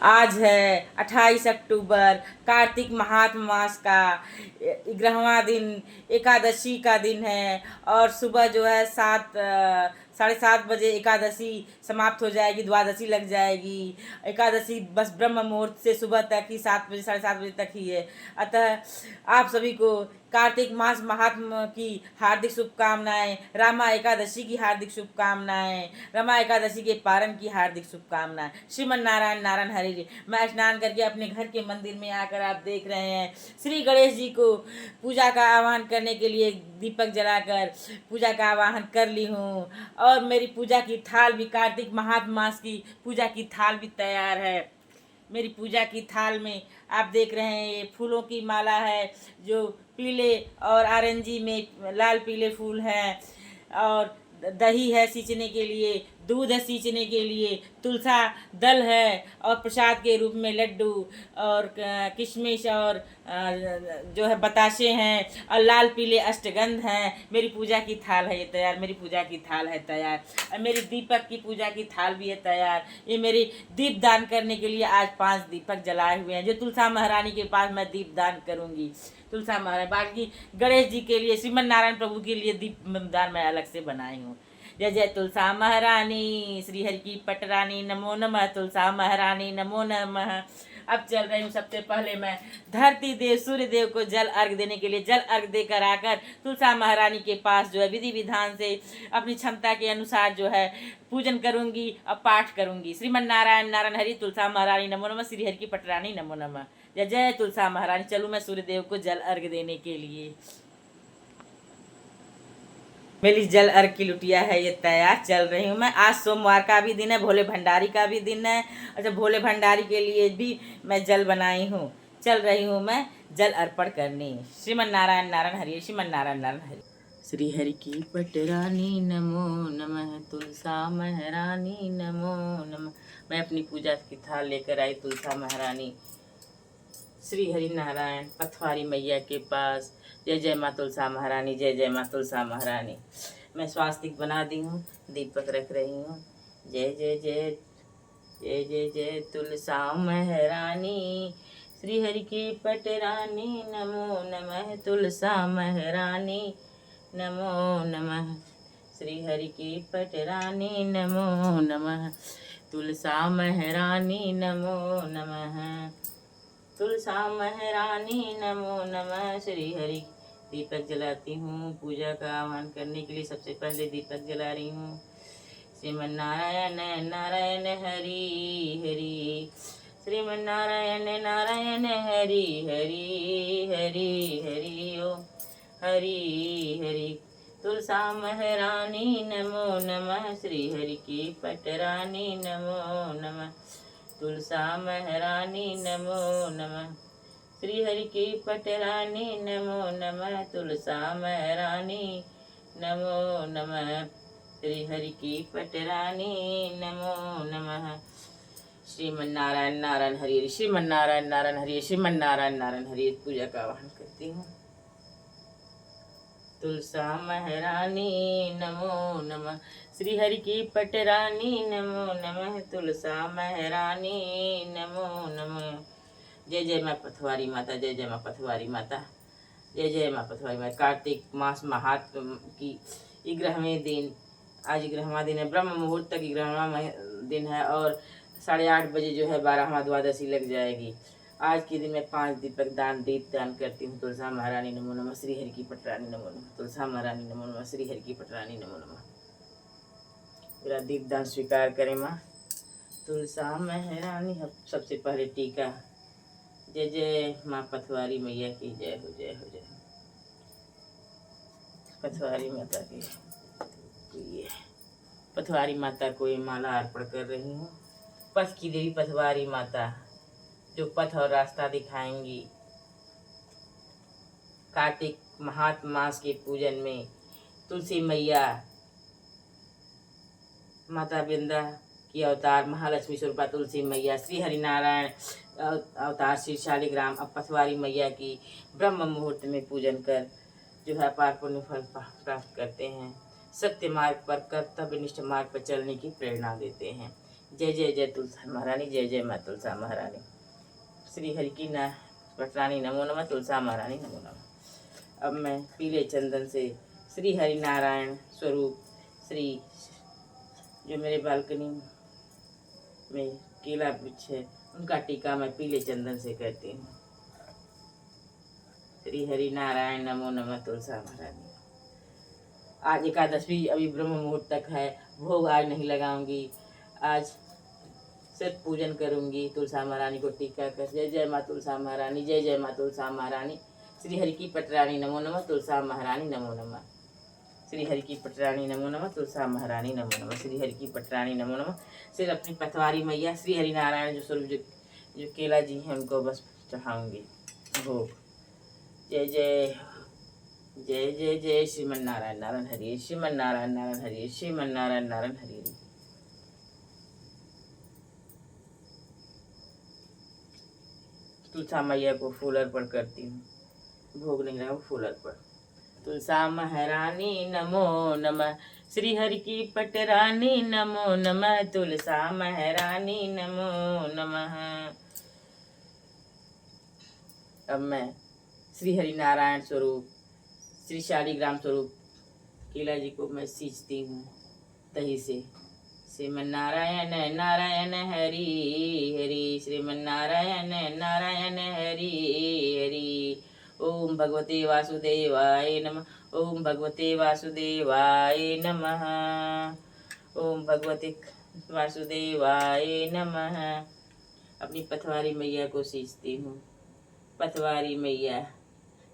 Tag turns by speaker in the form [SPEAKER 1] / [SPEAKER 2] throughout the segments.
[SPEAKER 1] आज है 28 अक्टूबर, कार्तिक महात्म मास का 11वां दिन, एकादशी का दिन है। और सुबह जो है 7 साढ़े 7 बजे एकादशी समाप्त हो जाएगी, द्वादशी लग जाएगी। एकादशी बस ब्रह्म मुहूर्त से सुबह तक ही 7 बजे 7:30 बजे तक ही है। अतः आप सभी को कार्तिक मास महात्म की हार्दिक शुभकामनाएं, रामा एकादशी की हार्दिक शुभकामनाएं, रमा एकादशी के पारण की हार्दिक शुभकामनाएं। श्रीमन नारायण नारायण हरि। मैं स्नान करके अपने घर के मंदिर में आकर आप देख रहे हैं श्री गणेश जी को पूजा का आह्वान करने के लिए दीपक जलाकर पूजा का आह्वान कर ली हूँ। और मेरी पूजा की थाल भी, कार्तिक महात्म मास की पूजा की थाल भी तैयार है। मेरी पूजा की थाल में आप देख रहे हैं ये फूलों की माला है, जो पीले और ऑरेंजी में लाल पीले फूल हैं। और दही है सींचने के लिए, दूध है सींचने के लिए, तुलसा दल है, और प्रसाद के रूप में लड्डू और किशमिश और जो है बताशे हैं, और लाल पीले अष्टगंध हैं। मेरी पूजा की थाल है ये तैयार, मेरी पूजा की थाल है तैयार। और मेरी दीपक की पूजा की थाल भी है तैयार। ये मेरी दीप दान करने के लिए आज 5 दीपक जलाए हुए हैं, जो तुलसा महारानी के पास मैं दीप दान करूंगी। तुलसा महारानी, बाकी गणेश जी के लिए, श्रीमन नारायण प्रभु के लिए दीप दान मैं अलग से बनाई हूँ। जय जय तुलसा महारानी, श्री हरि की पटरानी, नमो नमः तुलसा महारानी, नमो नमः। अब चल रही हूँ। सबसे पहले मैं धरती देव सूर्य देव को जल अर्घ देने के लिए जल अर्घ देकर आकर तुलसा महारानी के पास जो है विधि विधान से अपनी क्षमता के अनुसार जो है पूजन करूंगी और पाठ करूंगी। श्रीमन नारायण नारायण हरि, तुलसा महारानी नमो नमः, श्री हरि की पटरानी नमो नमः। जय जय तुलसा महारानी। चलूँ मैं सूर्य देव को जल अर्घ देने के लिए। मेरी जल अर्घ की लुटिया है ये तैयार, चल रही हूँ मैं। आज सोमवार का भी दिन है, भोले भंडारी का भी दिन है। अच्छा, भोले भंडारी के लिए भी मैं जल बनाई हूँ। चल रही हूँ मैं जल अर्पण करने। श्रीमन नारायण नारायण हरि, श्रीमन नारायण नारायण हरि। श्री हरि की पटरानी नमो नमः, तुलसा महारानी नमो नमः। मैं अपनी पूजा की थाल लेकर आई तुलसा महारानी श्री हरि नारायण पथवारी मैया के पास। जय जय माँ तुलसा महारानी, जय जय माँ तुलसा महारानी। मैं स्वास्तिक बना दी हूँ, दीपक रख रही हूँ। जय जय जय जय जय जय तुलसा महारानी, श्री हरि की पटरानी नमो नमः, तुलसा महारानी नमो नमः, श्री हरि की पटरानी नमो नमः, तुलसा महारानी नमो नमः, तुलसा महारानी नमो नमः। श्री हरि। दीपक जलाती हूँ पूजा का आह्वान करने के लिए। सबसे पहले दीपक जला रही हूँ। श्रीमन नारायण नारायण हरि हरि, श्रीमन नारायण नारायण हरि हरि हरि हरि ओम हरि हरि। तुलसा महारानी नमो नमः, श्री हरि की पटरानी नमो नमः, तुलसा महारानी नमो नमः, श्री हरि की पटरानी नमो नमः, तुलसा महारानी नमो नमः, श्री हरि की पटरानी नमो नमः। श्रीमन नारायण नारायण हरि, श्रीमन नारायण नारायण हरि, श्रीमन नारायण नारायण हरि। पूजा का आह्वान करती हूँ। तुलसा महारानी नमो नमः, श्री हरि की पटरानी नमो नमः, तुलसा महारानी नमो नमः। जय जय माँ पथवारी माता, जय जय माँ पथवारी माता, जय जय माँ पथवारी माता। कार्तिक मास महात्म की 11वें दिन, आज 11वां दिन है। ब्रह्म मुहूर्त तक 11वां दिन है, और 8:30 बजे जो है 12वां द्वादशी लग जाएगी। आज के दिन में 5 दीपक दीप दान करती हूँ। तुलसा महारानी नमो नमः, श्री हरि की पटरानी नमो नमः, तुलसा महारानी नमो नमः, श्री हरि की पटरानी नमो नमः। मेरा दीप दान स्वीकार करें माँ तुलसा महारानी। सबसे पहले टीका। जय जय माँ पथवारी मैया की जय हो, जय हो, जय हो। पथवारी माता की पथवारी माता को ये माला अर्पण कर रही हूँ। पथ की देवी पथवारी माता, जो पथ और रास्ता दिखाएंगी। कार्तिक महात्म मास के पूजन में तुलसी मैया माता वृंदा की अवतार, महालक्ष्मी स्वरूपा तुलसी मैया, श्री हरिनारायण अवतार श्री शालिग्राम। अब पथवारी मैया की ब्रह्म मुहूर्त में पूजन कर जो है अपार पुण्य फल प्राप्त करते हैं। सत्य मार्ग पर, कर्तव्यनिष्ठ मार्ग पर चलने की प्रेरणा देते हैं। जय जय जय तुलसा महारानी, जय जय माँ तुलसा महारानी। श्री हरि की ना पटरानी नमो नमः, तुलसा महारानी नमो नमः। अब मैं पीले चंदन से श्री हरि नारायण स्वरूप श्री जो मेरे बालकनी में केला वृक्ष है उनका टीका मैं पीले चंदन से करती हूँ। श्री हरि नारायण नमो नमः, तुलसा महारानी। आज एकादशी अभी ब्रह्म मुहूर्त तक है, भोग आज नहीं लगाऊंगी, आज सिर्फ पूजन करूंगी तुलसा महारानी को टीका कर। जय जय माँ तुलसा महारानी, जय जय माँ तुलसा महारानी। श्री हरि की पटरानी नमो नमः, तुलसा महारानी नमो नमः। श्री हरि की पटरानी नमो नमः, तुलसा महारानी नमो नमः। श्री हरि की पटरानी नमो नमः। सिर्फ अपनी पथवारी मैया श्री हरि नारायण जो स्वरूप जो केला जी हैं उनको बस चढ़ाऊंगी भोग। जय जय जय जय जय श्रीमन नारायण नारायण हरि, श्रीमन नारायण नारायण हरि, श्रीमन नारायण नारायण हरि। तुलसा मैया को फूल अर्पण करती हूँ, भोग नहीं लगा, फूल अर्पण। तुलसा महारानी नमो नमः, श्री हरि की पटरानी नमो नमः, तुलसा महारानी नमो नमः। अब मैं श्री हरि नारायण स्वरूप श्री शालिग्राम स्वरूप केला जी को मैं सींचती हूँ दही से। श्रीमन नारायण नारायण हरि हरि, श्रीमन नारायण नारायण हरि हरि। ओम भगवते वासुदेवाय नमः, ओम भगवते वासुदेवाय नमः, ओम भगवते वासुदेवाय नमः। अपनी पथवारी मैया को सींचती हूँ। पथवारी मैया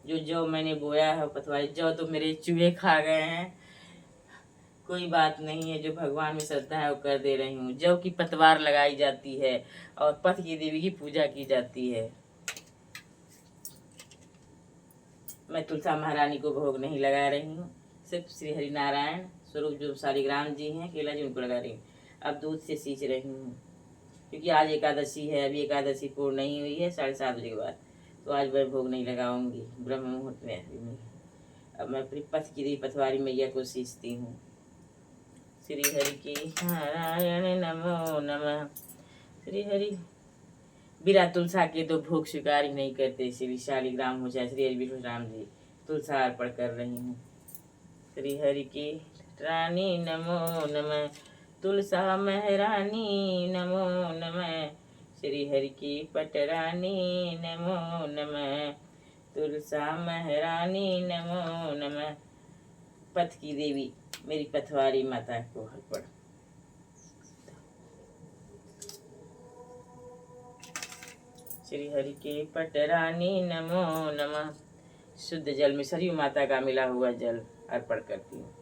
[SPEAKER 1] जो मैंने बोया है पथवारी, जो तो मेरे चूहे खा गए हैं, कोई बात नहीं है, जो भगवान में श्रद्धा है वो कर दे रही हूँ। जौ की पतवार लगाई जाती है और पथ की देवी की पूजा की जाती है। मैं तुलसा महारानी को भोग नहीं लगा रही हूँ, सिर्फ श्री हरि नारायण स्वरूप जो शालिग्राम जी हैं केला जी उनको लगा रही हूँ। अब दूध से सींच रही हूँ क्योंकि आज एकादशी है, अभी एकादशी पूर्ण नहीं हुई है 7:30 बजे के बाद, तो आज मैं भोग नहीं लगाऊंगी ब्रह्म मुहूर्त में अभी नहीं। अब मैं अपनी पथ की देवी पथवारी मैया को सींचती हूँ। श्री हरि की नारायण नमो नमः। श्री हरि बिना तुलसा के तो भोग स्वीकार ही नहीं करते, श्री शालिग्राम हो चाहे श्री हरि विष्णु राम जी। तुलसा अर्पण कर रही हूँ। श्री हरि की रानी नमो नमः, तुलसा महारानी नमो नमः। श्री हरि की पटरानी नमो नमः, तुलसा महारानी नमो नमः। पथ की देवी मेरी पथवारी माता को अर्पण। श्री हरि के पटरानी नमो नमः। शुद्ध जल में सरयू माता का मिला हुआ जल अर्पण करती हूँ।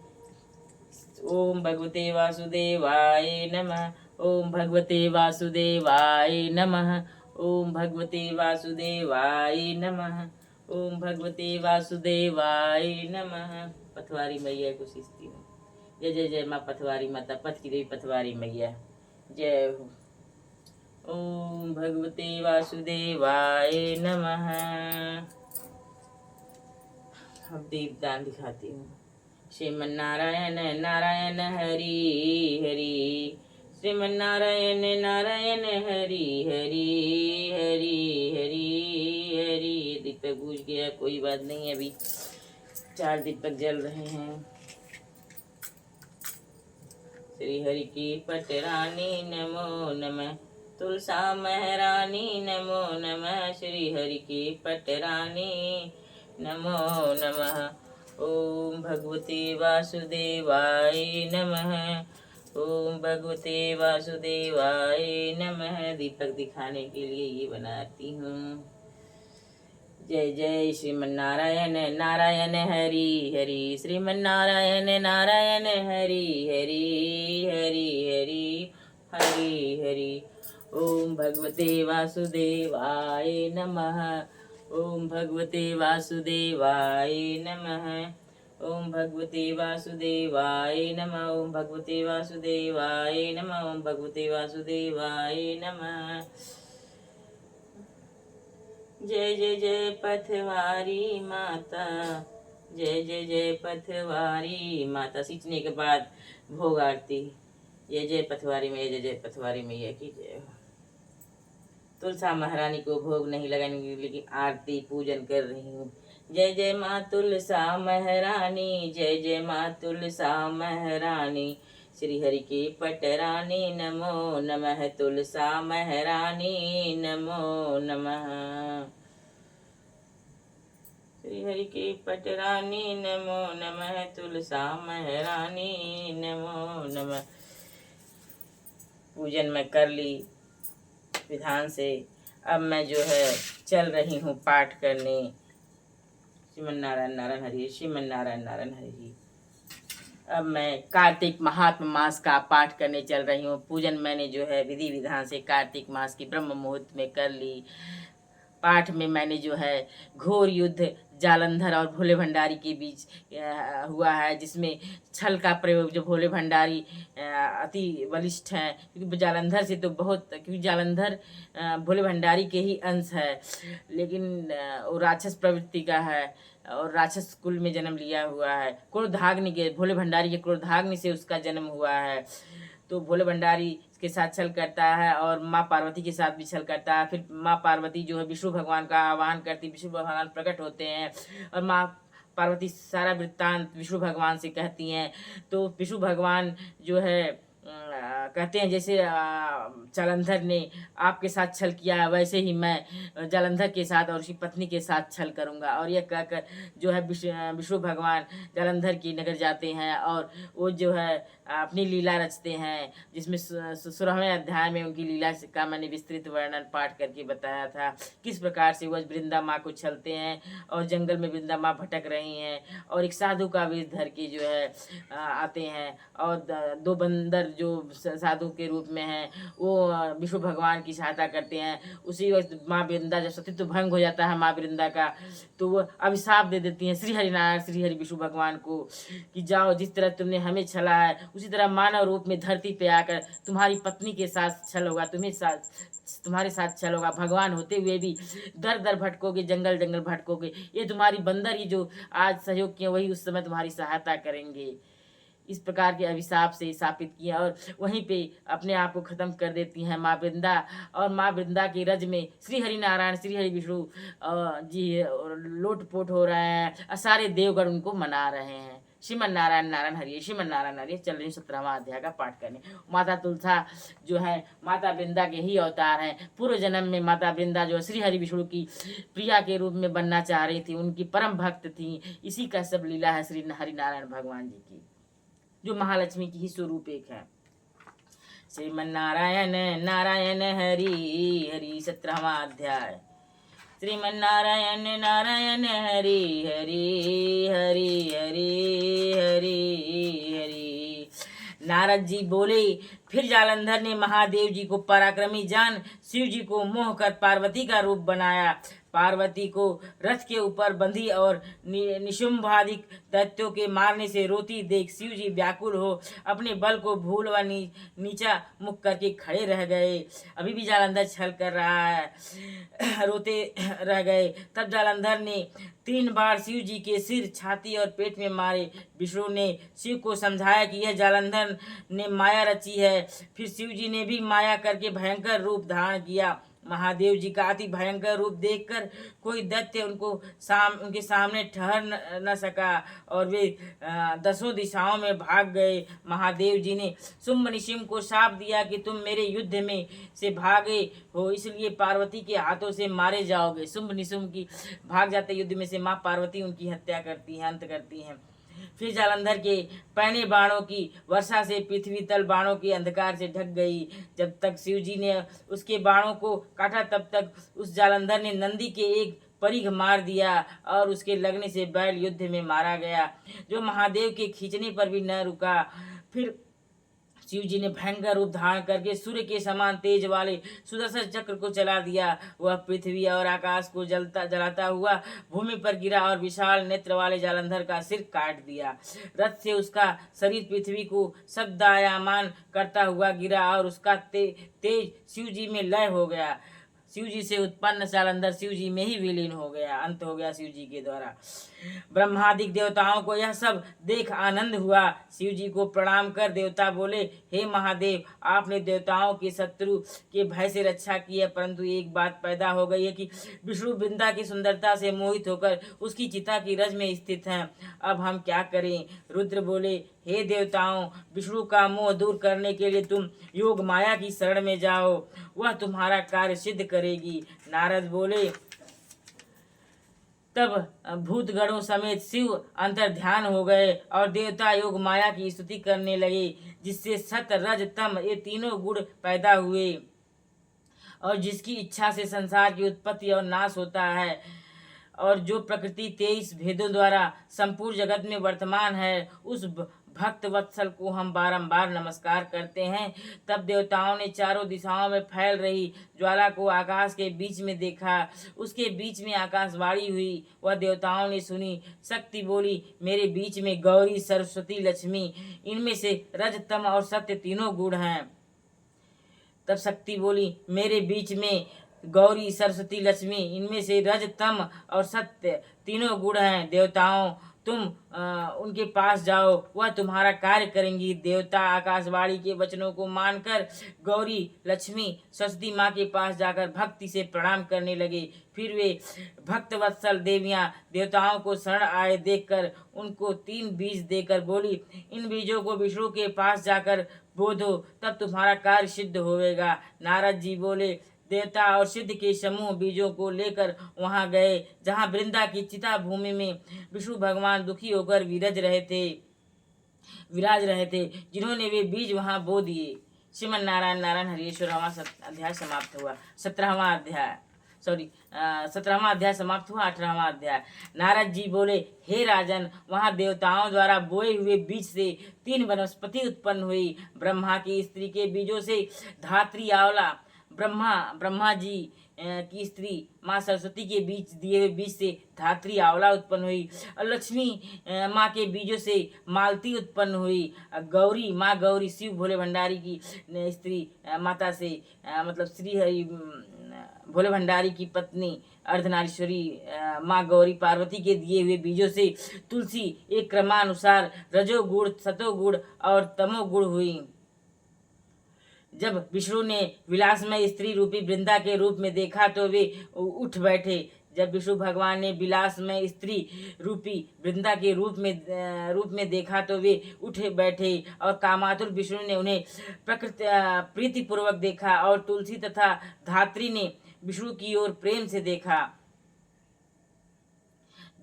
[SPEAKER 1] ओम भगवते वासुदेवाय नमः, ओम भगवते वासुदेवाय नमः, ओम भगवते वासुदेवाय नमः, ओम भगवते वासुदेवाय नमः। पथवारी मैया को सींचती हूँ। जय जय जय माँ पथवारी माता, पथ की देवी पथवारी मैया जय हो। ओम भगवते वासुदेवाय नमः। अब दीपदान दिखाती हूँ। श्रीमन नारायण नारायण हरि हरि, श्रीमन नारायण नारायण हरि हरि हरि हरि हरि। दीपक बुझ गया, कोई बात नहीं, अभी 4 दीपक जल रहे हैं। श्री हरि की पटरानी नमो नमः, तुलसा महारानी नमो नमः। श्री हरि की पटरानी नमो नमः। ओम भगवते वासुदेवाय नमः, ओम भगवते वासुदेवाय नमः। दीपक दिखाने के लिए ये बनाती हूँ। जय जय श्रीमन नारायण नारायण हरि हरि, श्रीमन नारायण नारायण हरि हरि हरि हरि हरि हरि। ओम भगवते वासुदेवाय नमः, ओम भगवते वासुदेवाय नमः, ओम भगवते वासुदेवाय नमः, ओम भगवते वासुदेवाय नमः, ओम भगवते वासुदेवाय नमः। जय जय जय पथवारी माता, जय जय जय पथवारी माता। सींचने के बाद भोग आरती। जय जय पथवारी मैया, जय जय पथवारी मैया की जय हो। तुलसा महारानी को भोग नहीं लगाएंगे, लेकिन आरती पूजन कर रही हूँ। जय जय माँ तुलसा महारानी, जय जय माँ तुलसा महारानी, श्री हरि की पटरानी नमो नमः, तुलसा महारानी नमो नमः, श्री हरि की पटरानी नमो नमः, तुलसा महारानी नमो नमः। पूजन मैं कर ली विधान से। अब मैं जो है चल रही हूँ पाठ करने। श्रीमन नारायण नारायण हरि, श्रीमन नारायण नारायण हरि। अब मैं कार्तिक महात्म मास का पाठ करने चल रही हूँ। पूजन मैंने जो है विधि विधान से कार्तिक मास की ब्रह्म मुहूर्त में कर ली। पाठ में मैंने जो है घोर युद्ध जालंधर और भोले भंडारी के बीच हुआ है, जिसमें छल का प्रयोग, जो भोले भंडारी अति बलिष्ठ हैं, क्योंकि जालंधर से तो बहुत, क्योंकि जालंधर भोले भंडारी के ही अंश है, लेकिन वो राक्षस प्रवृत्ति का है और राक्षस कुल में जन्म लिया हुआ है। क्रोधाग्नि के, भोले भंडारी के क्रोधाग्नि से उसका जन्म हुआ है। तो भोले भंडारी के साथ छल करता है और माँ पार्वती के साथ भी छल करता है। फिर माँ पार्वती जो है विष्णु भगवान का आह्वान करती, विष्णु भगवान प्रकट होते हैं और माँ पार्वती सारा वृत्तांत विष्णु भगवान से कहती हैं। तो विष्णु भगवान जो है कहते हैं, जैसे जालंधर ने आपके साथ छल किया, वैसे ही मैं जालंधर के साथ और उसकी पत्नी के साथ छल करूंगा। और यह कहकर जो है विष्णु भगवान जालंधर की नगर जाते हैं और वो जो है अपनी लीला रचते हैं, जिसमें 16वें अध्याय में उनकी लीला का मैंने विस्तृत वर्णन पाठ करके बताया था। किस प्रकार से वह वृंदा माँ को छलते हैं और जंगल में वृंदा माँ भटक रही हैं और एक साधु का वेश धर के जो है आते हैं और दो बंदर जो साधु के रूप में हैं वो विष्णु भगवान की सहायता करते हैं। उसी वक्त माँ वृंदा जब सतीत्व भंग हो जाता है माँ वृंदा का, तो वो अभिशाप दे देती हैं श्री हरि नारायण श्री हरि विष्णु भगवान को कि जाओ, जिस तरह तुमने हमें छला है उसी तरह मानव रूप में धरती पे आकर तुम्हारी पत्नी के साथ छल होगा, तुम्हारे साथ छल होगा। भगवान होते हुए भी दर दर भटकोगे, जंगल जंगल भटकोगे। ये तुम्हारी बंदर ही जो आज सहयोग किए वही उस समय तुम्हारी सहायता करेंगे। इस प्रकार के अभिशाप से शापित किया और वहीं पे अपने आप को खत्म कर देती हैं माँ वृंदा। और माँ वृंदा के रज में श्री हरि नारायण श्री हरि विष्णु जी लोटपोट हो रहे हैं और सारे देवगण उनको मना रहे हैं। श्रीमन नारायण नारायण हरि, श्रीमन नारायण हरि। चल रही 17वां अध्याय का पाठ करने। माता तुलसा जो है माता वृंदा के ही अवतार हैं। पूर्व जन्म में माता वृंदा जो श्री हरि विष्णु की प्रिया के रूप में बनना चाह रही थी, उनकी परम भक्त थी। इसी का सब लीला है श्री हरि नारायण भगवान जी की, जो महालक्ष्मी की ही स्वरूप एक है। श्रीमन नारायण नारायण हरि हरि। 17वां अध्याय। श्रीमन नारायण नारायण हरि हरि हरि हरि हरि हरि। नारद जी बोले, फिर जालंधर ने महादेव जी को पराक्रमी जान शिव जी को मोह कर पार्वती का रूप बनाया। पार्वती को रथ के ऊपर बंधी और निशुंभादिक दैत्यों के मारने से रोती देख शिव जी व्याकुल हो अपने बल को भूल व नीचा मुख करके खड़े रह गए। अभी भी जालंधर छल कर रहा है, रोते रह गए। तब जालंधर ने 3 बार शिव जी के सिर, छाती और पेट में मारे। विष्णु ने शिव को समझाया कि यह जालंधर ने माया रची है। फिर शिव जी ने भी माया करके भयंकर रूप धारण किया। महादेव जी का अति भयंकर रूप देखकर कोई दैत्य उनके सामने ठहर न सका और वे 10 दिशाओं में भाग गए। महादेव जी ने शुंभ निशुंभ को शाप दिया कि तुम मेरे युद्ध में से भागे हो, इसलिए पार्वती के हाथों से मारे जाओगे। शुंभ निशुंभ की भाग जाते युद्ध में से माँ पार्वती उनकी हत्या करती हैं, अंत करती हैं। फिर जालंधर के पैने बाणों की वर्षा से पृथ्वी तल बाणों के अंधकार से ढक गई। जब तक शिव जी ने उसके बाणों को काटा तब तक उस जालंधर ने नंदी के एक परिघ मार दिया और उसके लगने से बैल युद्ध में मारा गया, जो महादेव के खींचने पर भी न रुका। फिर शिव जी ने भयंकर रूप धारण करके सूर्य के समान तेज वाले सुदर्शन चक्र को चला दिया। वह पृथ्वी और आकाश को जलाता हुआ भूमि पर गिरा और विशाल नेत्र वाले जालंधर का सिर काट दिया। रथ से उसका शरीर पृथ्वी को शब्दायमान करता हुआ गिरा और उसका तेज शिव जी में लय हो गया। शिव जी से उत्पन्न जालंधर शिव जी में ही विलीन हो गया, अंत हो गया शिव जी के द्वारा। ब्रह्मादिक देवताओं को यह सब देख आनंद हुआ। शिव जी को प्रणाम कर देवता बोले, हे महादेव, आपने देवताओं के शत्रु के भय से रक्षा की है, परंतु एक बात पैदा हो गई है कि विष्णु वृंदा की सुंदरता से मोहित होकर उसकी चिता की रज में स्थित हैं। अब हम क्या करें? रुद्र बोले, हे देवताओं, विष्णु का मोह दूर करने के लिए तुम योग माया की शरण में जाओ, वह तुम्हारा कार्य सिद्ध करेगी। नारद बोले, तब भूतगणों समेत शिव अंतर ध्यान हो गए और देवता योग माया की स्तुति करने लगे, जिससे सत रज तम ये तीनों गुण पैदा हुए और जिसकी इच्छा से संसार की उत्पत्ति और नाश होता है, और जो प्रकृति 23 भेदों द्वारा संपूर्ण जगत में वर्तमान है, उस भक्त वत्सल को हम बारंबार नमस्कार करते हैं। तब देवताओं ने चारों दिशाओं में फैल रही ज्वाला को आकाश के बीच में देखा। उसके बीच में आकाशवाणी हुई, वह देवताओं ने सुनी। शक्ति बोली, मेरे बीच में गौरी, सरस्वती, लक्ष्मी, इनमें से रज, तम और सत्य तीनों गुण हैं। तब शक्ति बोली, मेरे बीच में गौरी, सरस्वती, लक्ष्मी, इनमें से रज, तम और सत्य तीनों गुण हैं। देवताओं, तुम उनके पास जाओ, वह तुम्हारा कार्य करेंगी। देवता आकाशवाणी के वचनों को मानकर गौरी, लक्ष्मी, सरस्वती माँ के पास जाकर भक्ति से प्रणाम करने लगे। फिर वे भक्तवत्सल देवियाँ देवताओं को शरण आए देखकर उनको 3 बीज देकर बोली, इन बीजों को विष्णु के पास जाकर बोधो, तब तुम्हारा कार्य सिद्ध होवेगा। नारद जी बोले, देवता और सिद्ध के समूह बीजों को लेकर वहां गए, जहां वृंदा की चिता भूमि में विष्णु भगवान दुखी होकर विराज रहे थे, जिन्होंने वे बीज वहां बो दिए। श्रीमन नारायण नारायण हरीश्वर अध्याय समाप्त हुआ। 17वां अध्याय समाप्त हुआ। 18वां अध्याय। नारद जी बोले, हे राजन, वहां देवताओं द्वारा बोए हुए बीज से 3 वनस्पति उत्पन्न हुई। ब्रह्मा की स्त्री के बीजों से धात्री, आंवला, ब्रह्मा जी की स्त्री माँ सरस्वती के बीच दिए हुए बीज से धात्री, आंवला उत्पन्न हुई। और लक्ष्मी माँ के बीजों से मालती उत्पन्न हुई। गौरी, माँ गौरी शिव भोले भंडारी की स्त्री माता से मतलब श्री हरि भोले भंडारी की पत्नी अर्धनारीश्वरी माँ गौरी पार्वती के दिए हुए बीजों से तुलसी एक क्रमानुसार रजोगुण, सतोगुण और तमोगुण हुई। जब विष्णु ने विलासमय स्त्री रूपी वृंदा के रूप में देखा तो वे उठ बैठे। जब विष्णु भगवान ने विलासमय स्त्री रूपी वृंदा के रूप में देखा तो वे उठ बैठे और कामातुर विष्णु ने उन्हें प्रीतिपूर्वक देखा, और तुलसी तथा धात्री ने विष्णु की ओर प्रेम से देखा।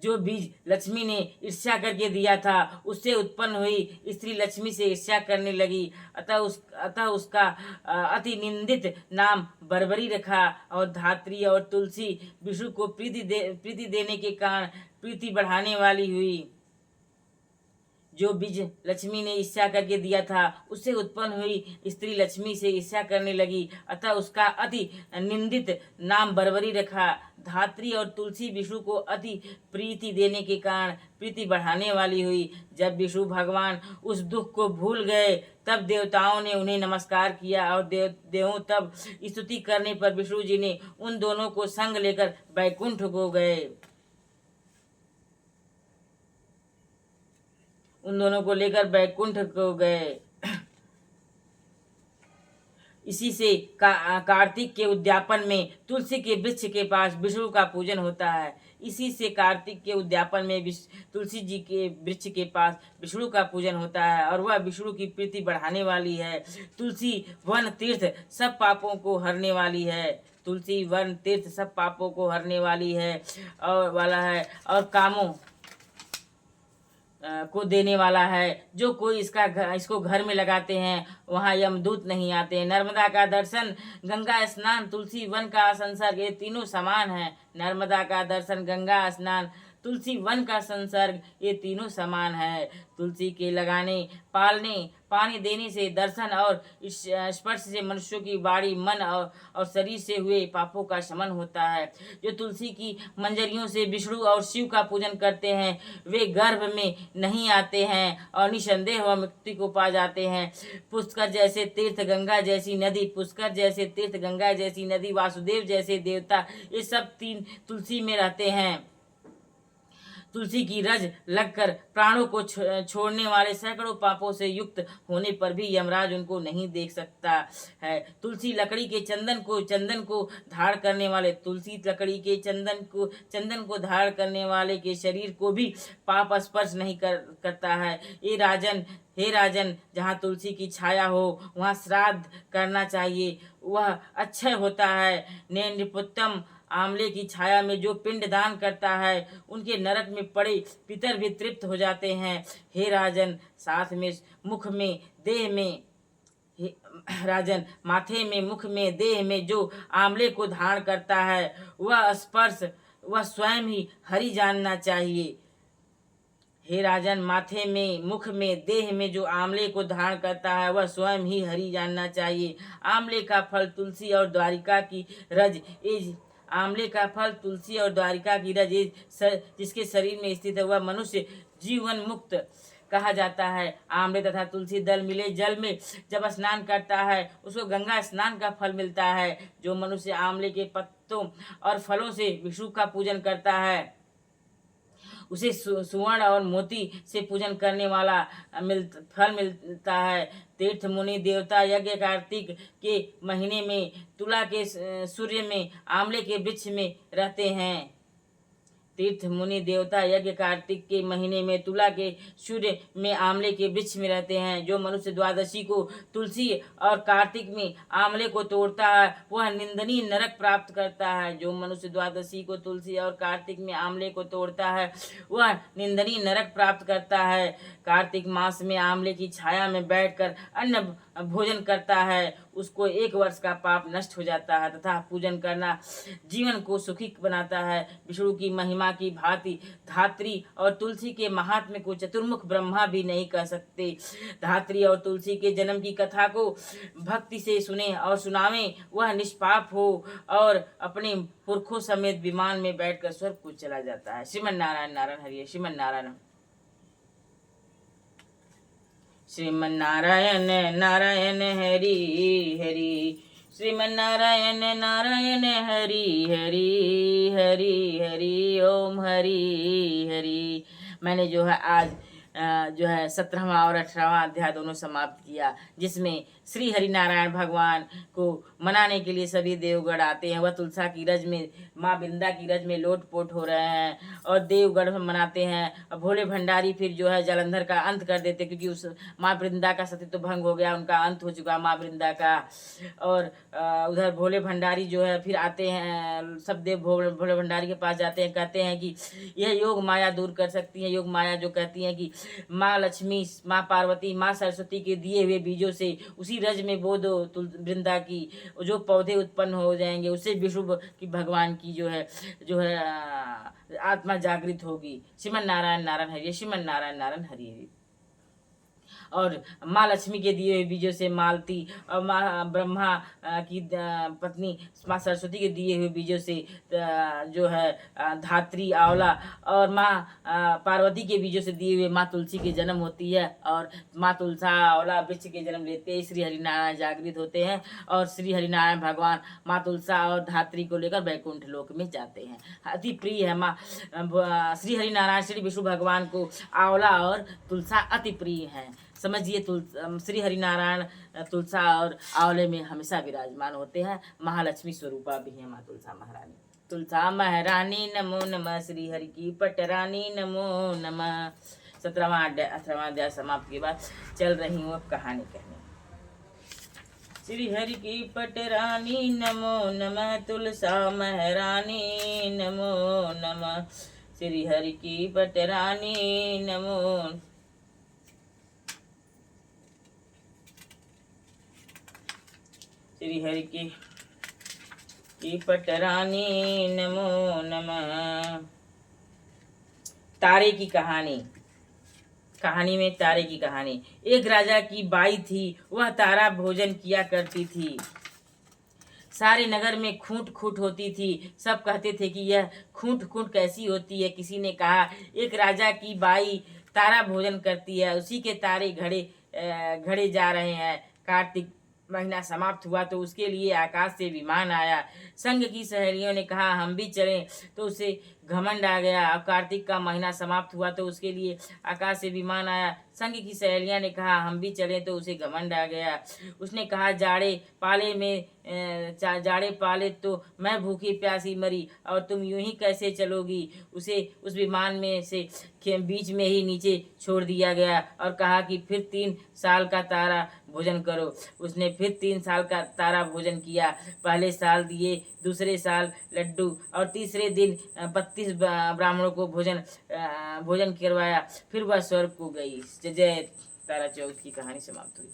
[SPEAKER 1] जो बीज लक्ष्मी ने ईर्ष्या करके दिया था, उससे उत्पन्न हुई स्त्री लक्ष्मी से ईर्ष्या करने लगी। अतः उसका अति निंदित नाम बर्बरी रखा। और धात्री और तुलसी विष्णु को प्रीति देने के कारण प्रीति बढ़ाने वाली हुई। जो बीज लक्ष्मी ने ईर्ष्या करके दिया था, उससे उत्पन्न हुई स्त्री लक्ष्मी से ईर्ष्या करने लगी, अतः उसका अति निंदित नाम बर्बरी रखा। धात्री और तुलसी विष्णु को अति प्रीति देने के कारण प्रीति बढ़ाने वाली हुई। जब विष्णु भगवान उस दुख को भूल गए, तब देवताओं ने उन्हें नमस्कार किया, और देवों तब स्तुति करने पर विष्णु जी ने उन दोनों को संग लेकर बैकुंठ को गए। उन दोनों को लेकर बैकुंठ को गए। इसी से कार्तिक के उद्यापन में तुलसी के वृक्ष के पास विष्णु का पूजन होता है। इसी से कार्तिक के उद्यापन में तुलसी जी के वृक्ष के पास विष्णु का पूजन होता है, और वह विष्णु की प्रीति बढ़ाने वाली है। तुलसी वन तीर्थ सब पापों को हरने वाली है। तुलसी वन तीर्थ सब पापों को हरने वाली है और कामों को देने वाला है। जो कोई इसको घर में लगाते हैं, वहाँ यमदूत नहीं आते। नर्मदा का दर्शन, गंगा स्नान, तुलसी वन का संसर्ग, ये तीनों समान हैं। नर्मदा का दर्शन, गंगा स्नान, तुलसी वन का संसर्ग, ये तीनों समान है। तुलसी के लगाने, पानी देने से, दर्शन और स्पर्श से मनुष्यों की वाणी, मन और शरीर से हुए पापों का शमन होता है। जो तुलसी की मंजरियों से विष्णु और शिव का पूजन करते हैं वे गर्भ में नहीं आते हैं और निसंदेह वह मुक्ति को पा जाते हैं। पुष्कर जैसे तीर्थ, गंगा जैसी नदी, पुष्कर जैसे तीर्थ, गंगा जैसी नदी, वासुदेव जैसे देवता, ये सब तीन तुलसी में रहते हैं। तुलसी की रज लगकर प्राणों को छोड़ने वाले सैकड़ों पापों से युक्त होने पर भी यमराज उनको नहीं देख सकता है। तुलसी लकड़ी के चंदन को धारण करने वाले, तुलसी लकड़ी के चंदन को धारण करने वाले के शरीर को भी पाप स्पर्श नहीं करता है। हे राजन, जहाँ तुलसी की छाया हो वहाँ श्राद्ध करना चाहिए, वह अक्षय होता है। नृपोत्तम आंवले की छाया में जो पिंड दान करता है उनके नरक में पड़े पितर भी तृप्त हो जाते हैं। हे राजन, साथ में मुख में देह में राजन, माथे में, मुख में, देह में जो आंवले को धारण करता है वह स्वयं ही हरि जानना चाहिए। हे राजन, माथे में, मुख में, देह में जो आंवले को धारण करता है वह स्वयं ही हरि जानना चाहिए। आंवले का फल तुलसी और द्वारिका की रज आंवले का फल तुलसी और द्वारिका की रज जिसके शरीर में स्थित है वह मनुष्य जीवन मुक्त कहा जाता है। आंवले तथा तुलसी दल मिले जल में जब स्नान करता है उसको गंगा स्नान का फल मिलता है। जो मनुष्य आंवले के पत्तों और फलों से विष्णु का पूजन करता है उसे सुवर्ण और मोती से पूजन करने वाला फल मिलता है। तीर्थ मुनि देवता यज्ञ कार्तिक के महीने में तुला के सूर्य में आंवले के वृक्ष में रहते हैं। तीर्थ मुनि देवता यज्ञ कार्तिक के महीने में तुला के सूर्य में आंवले के वृक्ष में रहते हैं। जो मनुष्य द्वादशी को तुलसी और कार्तिक में आंवले को तोड़ता है वह निंदनीय नरक प्राप्त करता है। जो मनुष्य द्वादशी को तुलसी और कार्तिक में आंवले को तोड़ता है वह निंदनीय नरक प्राप्त करता है। कार्तिक मास में आंवले की छाया में बैठकर अन्न भोजन करता है उसको 1 वर्ष का पाप नष्ट हो जाता है तथा पूजन करना जीवन को सुखी बनाता है। विष्णु की महिमा की भांति धात्री और तुलसी के महात्म्य को चतुर्मुख ब्रह्मा भी नहीं कह सकते। धात्री और तुलसी के जन्म की कथा को भक्ति से सुने और सुनावे वह निष्पाप हो और अपने पुरखों समेत विमान में बैठकर स्वर्ग को चला जाता है। श्रीमन नारायण नारायण हरि, श्रीमन नारायण श्रीमन नारायण नारायण हरि हरि, श्रीमन नारायण नारायण हरि हरि हरि हरि ओम हरि हरि। मैंने जो है आज जो है 17वां और 18वां अध्याय दोनों समाप्त किया जिसमें श्री हरिनारायण भगवान को मनाने के लिए सभी देवगढ़ आते हैं। वह तुलसा की रज में, माँ वृंदा की रज में लोटपोट हो रहे हैं और देवगढ़ में मनाते हैं। और भोले भंडारी फिर जो है जलंधर का अंत कर देते क्योंकि उस माँ वृंदा का सतीत्व भंग हो गया, उनका अंत हो चुका माँ वृंदा का। और उधर भोले भंडारी जो है फिर आते हैं, सब देव भोले भंडारी के पास जाते हैं, कहते हैं कि यह योग माया दूर कर सकती है। योग माया जो कहती है कि माँ लक्ष्मी, माँ पार्वती, माँ सरस्वती के दिए हुए बीजों से उसी रज में बो दो वृंदा की, जो पौधे उत्पन्न हो जाएंगे उससे विष्णु की भगवान की जो है आत्मा जागृत होगी। श्रीमन नारायण नारायण हरि, श्रीमन नारायण नारायण हरि हरि। और माँ लक्ष्मी के दिए हुए बीजों से मालती और माँ ब्रह्मा की पत्नी माँ सरस्वती के दिए हुए बीजों से जो है धात्री, आंवला और माँ पार्वती के बीजों से दिए हुए माँ तुलसी की जन्म होती है। और माँ तुलसा आंवला वृक्ष के जन्म लेते ही श्री हरिनारायण जागृत होते हैं और श्री हरिनारायण भगवान माँ तुलसा और धात्री को लेकर वैकुंठ लोक में जाते हैं। अति प्रिय है माँ श्री हरिनारायण, श्री विष्णु भगवान को आंवला और तुलसा अति प्रिय है। समझिए श्री हरिनारायण तुलसा और आंवले में हमेशा विराजमान होते हैं। महालक्ष्मी स्वरूपा भी है माँ तुलसा महारानी। तुलसा महारानी नमो नमः, श्री हरि की पटरानी नमो नमः। 17वां 18वां अध्याय समाप्त के बाद चल रही हूँ अब कहानी कहने। श्री हरि की पटरानी नमो नमः, तुलसा महारानी नमो नमः, श्री हरि की पटरानी नमो। श्री हरि की पटरानी नमो नमः। तारे की कहानी। कहानी में तारे की कहानी। एक राजा की बाई थी, वह तारा भोजन किया करती थी। सारे नगर में खूंट खूंट होती थी। सब कहते थे कि यह खूंट खूंट कैसी होती है। किसी ने कहा, एक राजा की बाई तारा भोजन करती है, उसी के तारे घड़े जा रहे हैं। कार्तिक महीना समाप्त हुआ तो उसके लिए आकाश से विमान आया। संग की सहेलियों ने कहा हम भी चलें, तो उसे घमंड आ गया। अब कार्तिक का महीना समाप्त हुआ तो उसके लिए आकाश से विमान आया। संग की सहेलियां ने कहा हम भी चलें, तो उसे घमंड आ गया। उसने कहा जाड़े पाले तो मैं भूखी प्यासी मरी, और तुम यूं ही कैसे चलोगी। उसे उस विमान में से बीच में ही नीचे छोड़ दिया गया और कहा कि फिर 3 साल का तारा भोजन करो। उसने फिर 3 साल का तारा भोजन किया। पहले साल दिए, दूसरे साल लड्डू, और तीसरे दिन 32 ब्राह्मणों को भोजन करवाया। फिर वह स्वर्ग को गई। जय तारा चौथ की कहानी समाप्त हुई।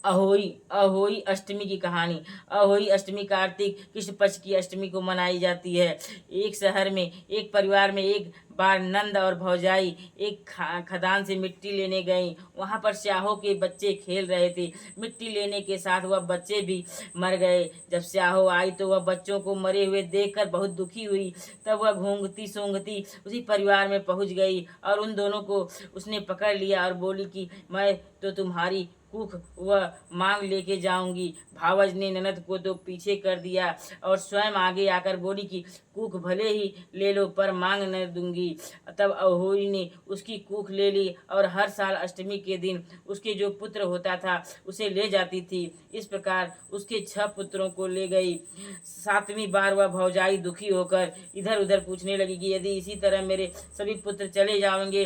[SPEAKER 1] अहोई अहोई अष्टमी की कहानी। अहोई अष्टमी कार्तिक कृष्ण पक्ष की अष्टमी को मनाई जाती है। एक शहर में एक परिवार में एक बार नंद और भौजाई एक खदान से मिट्टी लेने गईं। वहां पर स्याहों के बच्चे खेल रहे थे। मिट्टी लेने के साथ वह बच्चे भी मर गए। जब स्याहो आई तो वह बच्चों को मरे हुए देखकर बहुत दुखी हुई। तब वह घूंघती सूंघती उसी परिवार में पहुंच गई और उन दोनों को उसने पकड़ लिया और बोली कि मैं तो तुम्हारी कुख वह मांग लेके जाऊंगी। भावज ने ननद को तो पीछे कर दिया और स्वयं आगे आकर बोली कि कुख भले ही ले लो, पर मांग न दूंगी। तब अहोई ने उसकी कुख ले ली और हर साल अष्टमी के दिन उसके जो पुत्र होता था उसे ले जाती थी। इस प्रकार उसके 6 पुत्रों को ले गई। 7वीं बार वह भौजाई दुखी होकर इधर उधर पूछने लगी कि यदि इसी तरह मेरे सभी पुत्र चले जाएंगे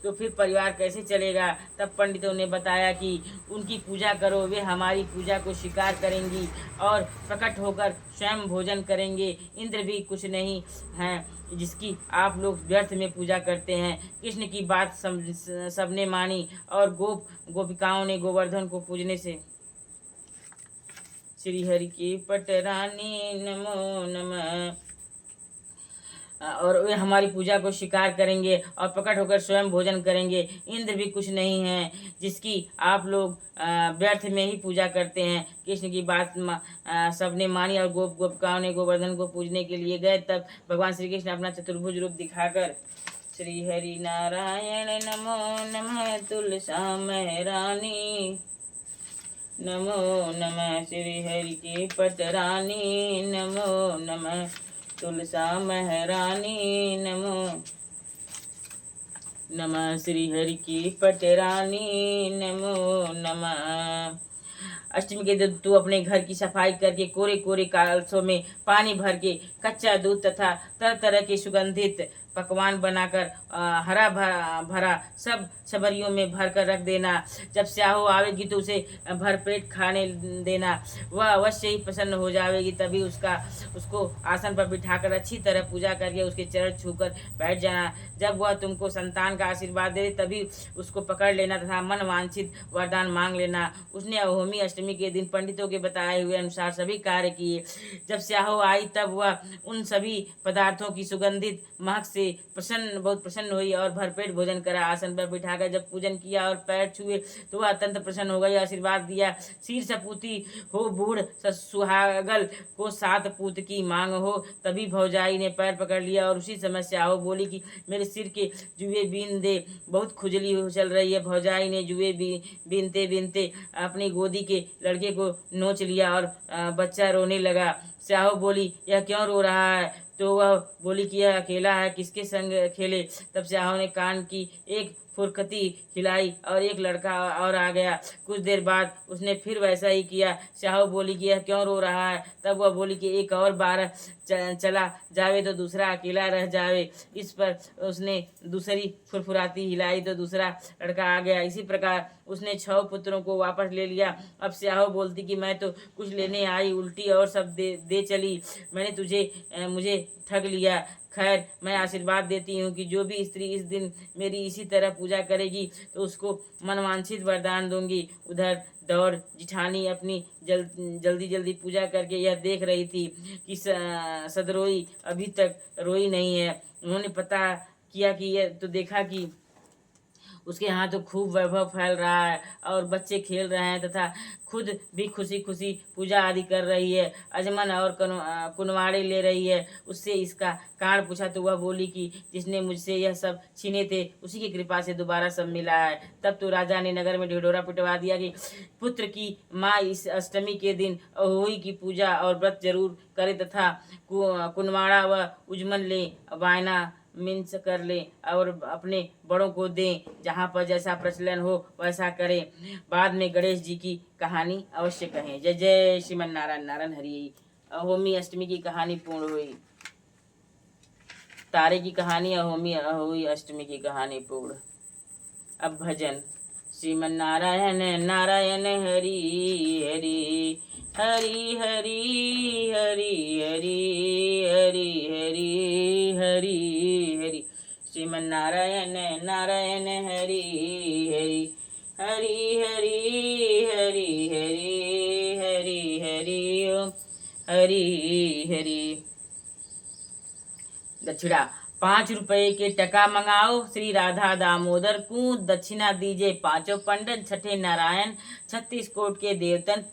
[SPEAKER 1] तो फिर परिवार कैसे चलेगा। तब पंडितों ने बताया कि उनकी पूजा करो, वे हमारी पूजा को स्वीकार करेंगी और प्रकट होकर स्वयं भोजन करेंगे। इंद्र भी कुछ नहीं हैं जिसकी आप लोग व्यर्थ में पूजा करते हैं। कृष्ण की बात सबने मानी और गोपिकाओं ने गोवर्धन को पूजने से श्री हरि की पटरानी नमो नमः, और वे हमारी पूजा को स्वीकार करेंगे और प्रकट होकर स्वयं भोजन करेंगे। इंद्र भी कुछ नहीं है जिसकी आप लोग व्यर्थ में ही पूजा करते हैं। कृष्ण की बात सबने मानी और गोपिकाओं ने गोवर्धन को पूजने के लिए गए। तब भगवान श्री कृष्ण अपना चतुर्भुज रूप दिखाकर श्री हरि नारायण नमो नमः तुलसाम रानी नमो नमः, श्री हरि की पटरानी नमो नमः, तुलसा महारानी नमो नमः, श्री हरि की पटरानी नमो नमः। अष्टमी के दिन तू अपने घर की सफाई करके कोरे कोरे कलशों में पानी भर के कच्चा दूध तथा तरह तरह के सुगंधित पकवान बनाकर हरा भरा सब सबरियों में भर कर रख देना। जब स्याहो आवेगी तो उसे भरपेट खाने देना। वह अवश्य ही प्रसन्न हो जाएगी। तभी उसको आसन पर बिठाकर अच्छी तरह पूजा करके उसके चरण छूकर बैठ जाना। जब वह तुमको संतान का आशीर्वाद दे तभी उसको पकड़ लेना तथा मन वांछित वरदान मांग लेना। उसने अहोमी अष्टमी के दिन पंडितों के बताए हुए अनुसार सभी कार्य किए। जब स्याहो आई तब वह उन सभी पदार्थों की सुगंधित महक से बहुत प्रसन्न हुई और भरपेट भोजन करा। आसन पर बिठाकर जब पूजन किया और पैर छुए तो वह अत्यंत प्रसन्न हो गई। आशीर्वाद दिया, सिर सपूती हो बूढ़ सुहागल को 7 पूत की मांग हो। तभी भौजाई ने पैर पकड़ लिया और उसी समय स्याहो बोली कि मेरे सिर के जुए बीन दे, बहुत खुजली चल रही है। भौजाई ने जुए बीनते बीनते अपनी गोदी के लड़के को नोच लिया और बच्चा रोने लगा। स्याहो बोली यह क्यों रो रहा है। तो वह बोली कि यह अकेला है, किसके संग खेले। तब स्याहो ने कान की एक फुरकती हिलाई और एक लड़का और आ गया। कुछ देर बाद उसने फिर वैसा ही किया। स्याहो बोली कि यह क्यों रो रहा है। तब वह बोली कि एक और बार चला जावे तो दूसरा अकेला रह जावे। इस पर उसने दूसरी फुरफुराती हिलाई तो दूसरा लड़का आ गया। इसी प्रकार उसने 6 पुत्रों को वापस ले लिया। अब स्याहो बोलती कि मैं तो कुछ लेने आई, उल्टी और सब दे चली। मैंने मुझे ठग लिया। खैर, मैं आशीर्वाद देती हूँ कि जो भी स्त्री इस दिन मेरी इसी तरह पूजा करेगी तो उसको मनवांछित वरदान दूंगी। उधर दौड़ जिठानी अपनी जल्दी पूजा करके यह देख रही थी कि सदरोई अभी तक रोई नहीं है। उन्होंने पता किया कि यह तो देखा कि उसके यहाँ तो खूब वैभव फैल रहा है और बच्चे खेल रहे हैं तथा खुद भी खुशी खुशी पूजा आदि कर रही है। अजमन और कुनवाड़े ले रही है। उससे इसका कारण पूछा तो वह बोली कि जिसने मुझसे यह सब छीने थे उसी की कृपा से दोबारा सब मिला है। तब तो राजा ने नगर में ढिढोरा पिटवा दिया कि पुत्र की माँ इस अष्टमी के दिन अहोई की पूजा और व्रत जरूर करे तथा कुनवाड़ा व उजमन ले वायना मिन्स कर ले और अपने बड़ों को दें। जहाँ पर जैसा प्रचलन हो वैसा करें। बाद में गणेश जी की कहानी अवश्य कहें। जय जय श्रीमन नारायण नारायण हरि। अहोमी अष्टमी की कहानी पूर्ण हुई। तारे की कहानी अहोमी अहोई अष्टमी की कहानी पूर्ण। अब भजन। श्रीमन नारायण नारायण हरि हरि हरि हरि हरि हरि हरि हरि हरि हरि। श्रीमन नारायण नारायण हरि हरि हरि हरि हरि हरि हरि हरि ओम हरि हरि। दक्षिणा 5 रुपए के टका मंगाओ। श्री राधा दामोदर को दक्षिणा दीजिए। 5 पंडित, 6 नारायण, 36 कोट के देवतन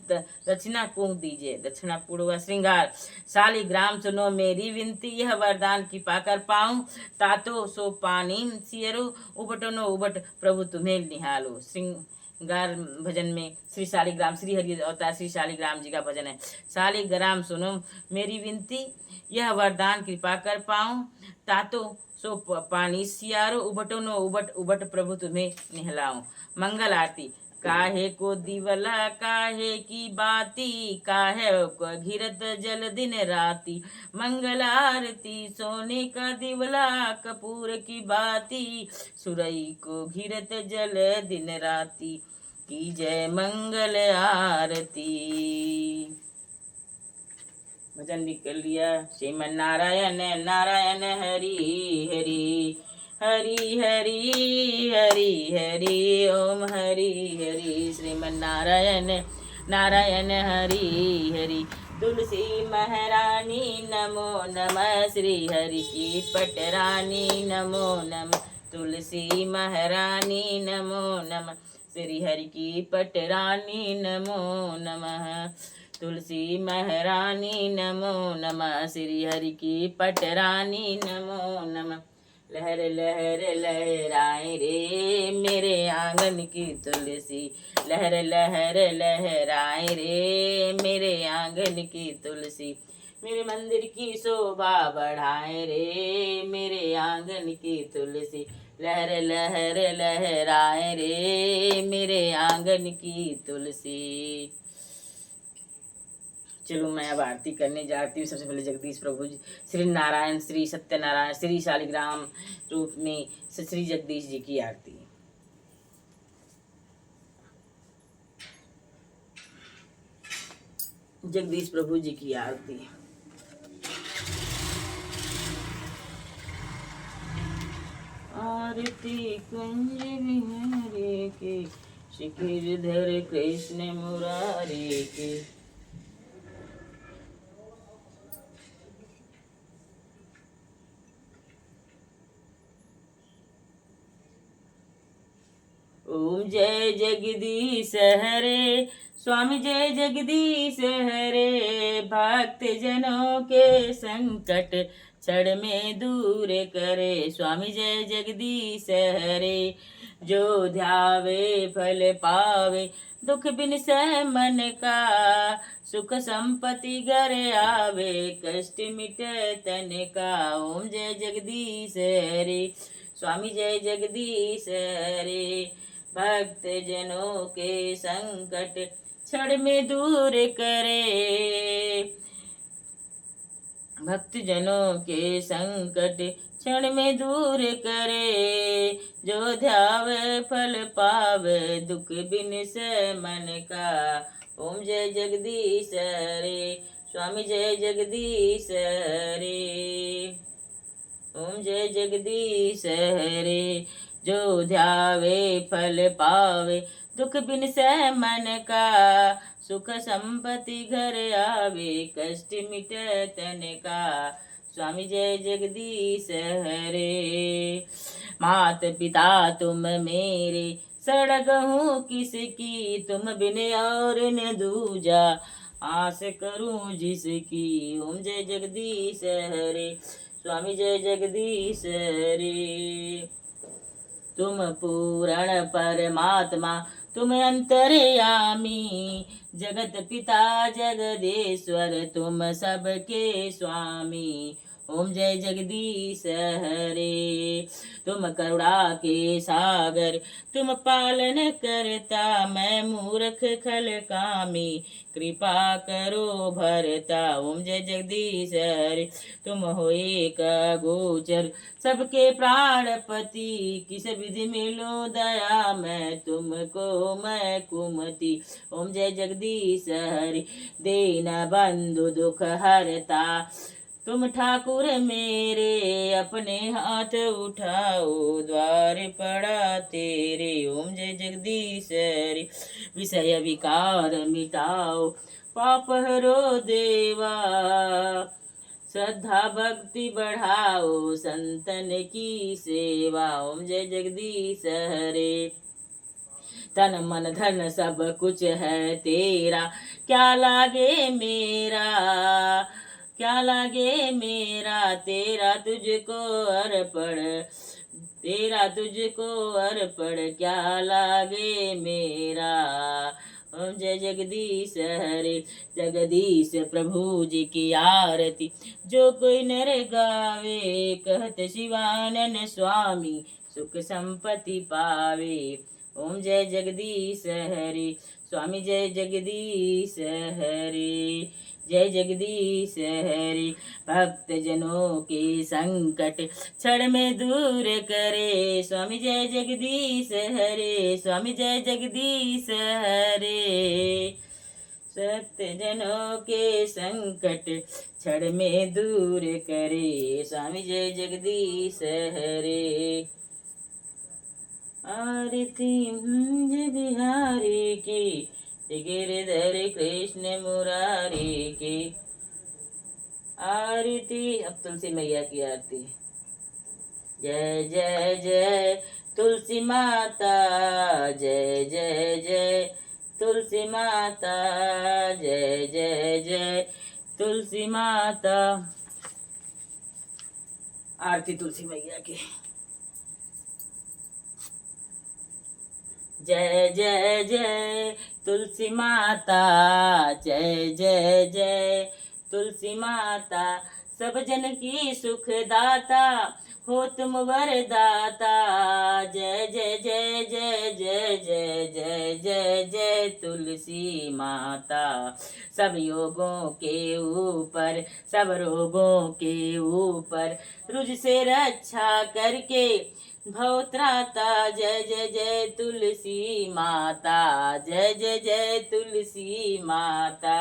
[SPEAKER 1] दक्षिणा को दीजिए। दक्षिणा पूर्व श्रृंगार। शालिग्राम सुनो मेरी विनती, यह वरदान की पाकर पाऊं। तातो सो पानी सियरो, उबटो नो उबट प्रभु तुम्हें निहालो। श्रृंगार भजन में श्री शालिग्राम श्री हरि अवतार श्री शालिग्राम जी का भजन है। शालिग्राम सुनो मेरी विनती, यह वरदान कृपा कर पाऊं। तातो सो पानी सियारो, उबटो नो उबट उबट प्रभु तुम्हें निहलाऊं। मंगल आरती। काहे को दिवला काहे की बाती, काहे को घिरत जल दिन राती। मंगल आरती सोने का दिवला, कपूर की बाती। सुरई को घिरत जल दिन राती, की जय मंगल आरती। भजन भी कर लिया। श्रीमन नारायण नारायण हरि हरि हरि हरि हरि हरि ओम हरि हरि। श्रीमन नारायण नारायण हरि हरि। तुलसी महारानी नमो नमः, श्री हरि की पटरानी नमो नमः। तुलसी महारानी नमो नमः, श्री हरि की पटरानी नमो नमः। तुलसी महारानी नमो नमः, श्री हरि की पटरानी नमो नमः। लहर लहर लहराए रे मेरे आंगन की तुलसी, लहर लहर लहराए रे मेरे आंगन की तुलसी। मेरे मंदिर की शोभा बढ़ाए रे मेरे आंगन की तुलसी, लहर लहर लहराए रे मेरे आंगन की तुलसी। चलो मैं अब आरती करने जाती हूँ। सबसे पहले जगदीश प्रभु जी, श्री नारायण, श्री सत्यनारायण, श्री शालिग्राम रूप में श्री जगदीश जी की आरती। जगदीश प्रभु जी की आरती। आरती कुंज विहारी के, शिखिर धर कृष्ण मुरारी के। ओम जय जगदीश हरे, स्वामी जय जगदीश हरे। भक्त जनों के संकट क्षण में दूर करे, स्वामी जय जगदीश हरे। जो ध्यावे फल पावे, दुख बिन सह मन का। सुख संपत्ति घर आवे, कष्ट मिटे तन का। ओम जय जगदीश हरे, स्वामी जय जगदीश हरे। भक्त जनों के संकट क्षण में दूर करे, भक्त जनों के संकट क्षण में दूर करे। जो ध्यावे फल पावे, दुख बिन से मन का। ओम जय जगदीश हरे, स्वामी जय जगदीश हरे। ओम जय जगदीश हरे। जो ध्यावे फल पावे, दुख बिन सह मन का। सुख संपत्ति घर आवे, कष्ट मिटे तन का। स्वामी जय जगदीश हरे। मात पिता तुम मेरे, सड़ग हूँ किसकी, तुम बिन और न दूजा, आस करूं जिसकी। ओम जय जगदीश हरे। स्वामी जय जगदीश हरे। तुम पूर्ण परमात्मा, तुम अंतर्यामी, जगत पिता जगदीश्वर, तुम सबके स्वामी। ओम जय जगदीश हरे। तुम करुणा के सागर, तुम पालन करता, मैं मूर्ख खल कामी, कृपा करो भरता। ओम जय जगदीश हरे। तुम हो एक गोचर, सबके प्राणपति, किस विधि मिलो दया मैं तुमको, मैं कुमति। ओम जय जगदीश हरि। दीन बंधु दुख हरता, तुम ठाकुर मेरे, अपने हाथ उठाओ, द्वार पड़ा तेरे। ओम जय जगदीश हरि। विषय विकार मिटाओ, पाप हरो देवा, श्रद्धा भक्ति बढ़ाओ, संतन की सेवा। ओम जय जगदीश हरे। तन मन धन सब कुछ है तेरा, क्या लागे मेरा, क्या लागे मेरा, तेरा तुझको अर्पण, तेरा तुझको अर्पण, क्या लागे मेरा। ओम जय जगदीश हरे। जगदीश प्रभु जी की आरती, जो कोई नर गावे, कहत शिवानन स्वामी, सुख संपत्ति पावे। ओम जय जगदीश हरे। स्वामी जय जगदीश हरे। जय जगदीश हरे। भक्त जनों के संकट क्षण में दूर करे, स्वामी जय जगदीश हरे। स्वामी जय जगदीश हरे। सत्य जनों के संकट क्षण में दूर करे, स्वामी जय जगदीश हरे। आरती मुंज बिहारी की, गिरधर कृष्ण मुरारी की। आरती, अब तुलसी मैया की आरती। जय जय जय तुलसी माता, जय जय जय तुलसी माता, जय जय जय तुलसी माता। आरती तुलसी मैया की। जय जय जय तुलसी माता, जय जय जय तुलसी माता, सब जन की सुखदाता, हो तुम वरदाता। जय जय जय जय जय जय जय जय जय तुलसी माता। सब योगों के ऊपर, सब रोगों के ऊपर, रुझ से रक्षा करके भवत्राता। जय जय जय तुलसी माता, जय जय जय तुलसी माता।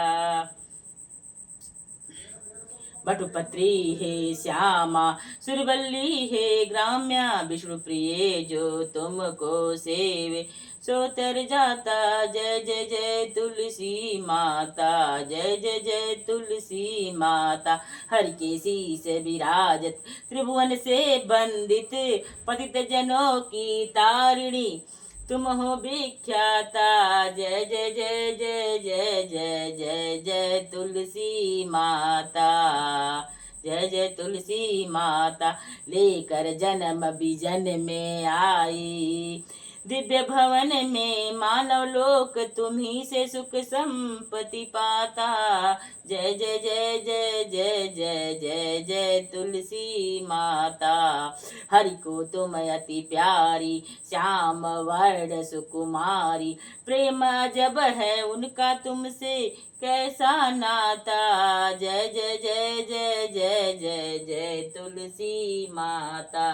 [SPEAKER 1] बटुपत्री हे श्यामा, सुरवल्ली हे ग्राम्या, विष्णु प्रिय जो तुमको सेवे, सो तर जाता। जय जय जय तुलसी माता, जय जय जय तुलसी माता। हरि के शीस विराजत, त्रिभुवन से बंदित, पतित जनों की तारिणी, तुम हो विख्याता। जय जय जय जय जय जय जय जय तुलसी माता, जय जय तुलसी माता। लेकर जन्म विजन में आई, दिव्य भवन में मानव लोक तुम्ही से सुख संपत्ति पाता। जय जय जय जय जय जय जय जय तुलसी माता। हरि को तुम अति प्यारी, श्याम वर्ण सुकुमारी, प्रेम जब है उनका तुमसे कैसा नाता। जय जय जय जय जय जय जय तुलसी माता,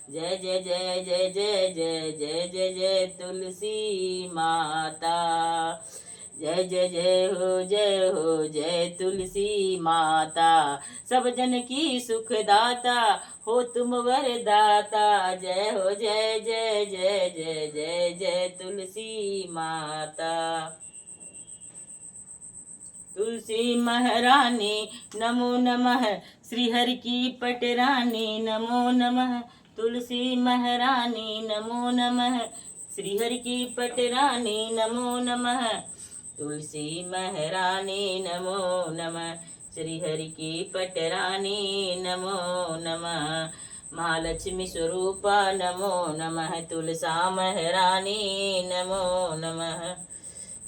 [SPEAKER 1] जय जय जय जय जय जय जय जय जय तुलसी माता। जय जय जय हो जय तुलसी माता, सब जन की सुखदाता, हो तुम वरदाता। जय हो जय जय जय जय जय जय तुलसी माता। तुलसी महारानी नमो नमः, श्री हरि की पटरानी नमो नमः। तुलसी महारानी नमो नमः, श्री हरि की पटरानी नमो नमः। तुलसी महारानी नमो नमः, श्री हरि की पटरानी नमो नमः। महालक्ष्मी स्वरूपा नमो नमः, तुलसा महारानी नमो नमः।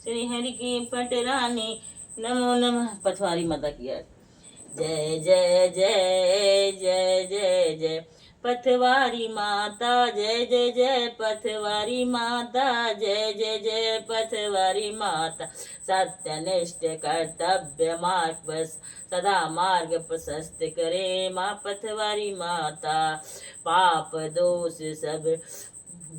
[SPEAKER 1] श्री हरि की पटरानी नमो नमः। पथवारी माता की जय जय जय जय जय जय पथवारी माता, जय जय जय पथवारी माता, जय जय जय पथवारी माता। सत्यनिष्ठ कर्तव्य मार्ग बस सदा मार्ग प्रशस्त करे माँ पथवारी माता। पाप दोष सब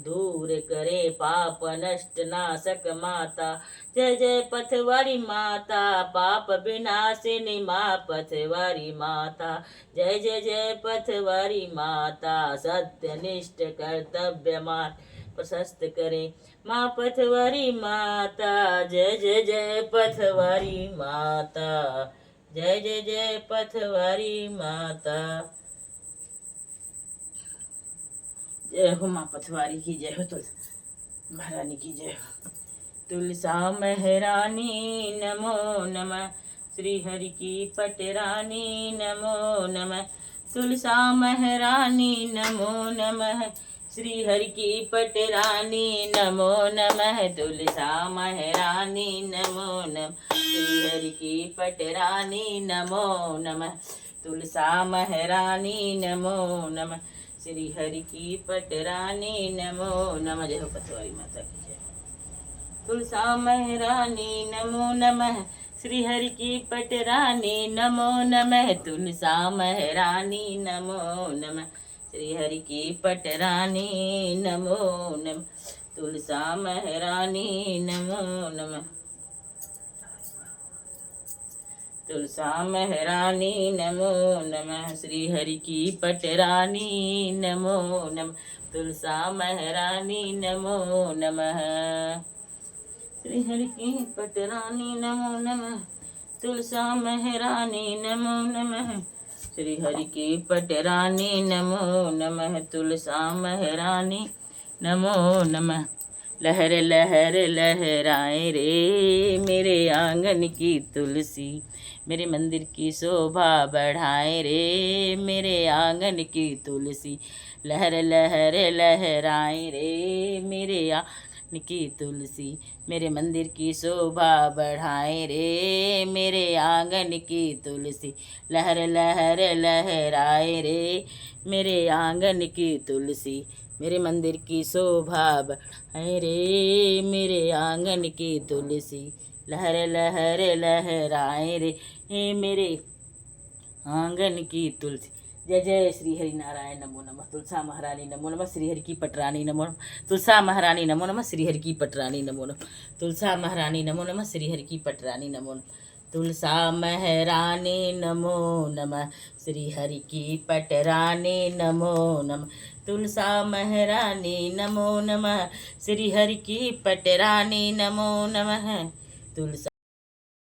[SPEAKER 1] दूर करे पाप नष्ट नाशक माता। जय जय पथवारी माता, पाप विनाशिनी माँ पथवारी माता। जय जय जय पथवारी माता, सत्यनिष्ठ कर्तव्य मार्ग प्रशस्त करे माँ पथवारी माता। जय जय जय पथवारी माता, जय जय जय पथवारी माता। जय हो माँ पथवारी की जय हो, तुलसी महारानी की जय हो। तुलसा महारानी नमो नमः, श्री हरि की पटरानी नमो नमः। तुलसा महारानी नमो नमः, श्री हरि की पटरानी नमो नमः। तुलसा महारानी नमो नमः, श्री हरि की पटरानी नमो नमः। तुलसा महारानी नमो नमः, श्री हरि की पटरानी नमो नमः। जय हो पथवारी माता की जय। तुलसा महारानी नमो नमः, श्री हरि की पटरानी नमो नमः। तुलसा महारानी नमो नमः, श्री हरि की पटरानी नमो नमः। तुलसा महारानी नमो नमः। तुलसा महारानी नमो नमः, श्री हरि की पटरानी नमो नमः। तुलसा महारानी नमो नमः, श्री हरि की पटरानी नमो नमः। तुलसा महारानी नमो नमः, श्री हरि की पटरानी नमो नमः। तुलसा महारानी नमो नमः। लहर लहर लहराए रे मेरे आंगन की तुलसी, मेरे मंदिर की शोभा बढ़ाए रे मेरे आंगन की तुलसी। लहर लहर लहराए रे मेरे आंगन की तुलसी, मेरे मंदिर की शोभा बढ़ाए रे मेरे आंगन की तुलसी। लहर लहर लहराए रे मेरे आंगन की तुलसी, मेरे मंदिर की शोभा बढ़ाए रे मेरे आंगन की तुलसी। लहर लहर लहराए रे मेरे आंगन की तुलसी। जय जय श्री हरि नारायण नमो नमः। तुलसा महारानी नमो नमः, श्री हरि की पटरानी नमो नमः। तुलसा महारानी नमो नमः, श्री हरि की पटरानी नमो नमः। तुलसा महारानी नमो नमः, श्री हरि की पटरानी नमो नमः। तुलसा महारानी नमो नमः, श्री हरि की पटरानी नमो नमः। तुलसा महारानी नमो नमः, श्री हरि की पटरानी नमो नमः। तुलसा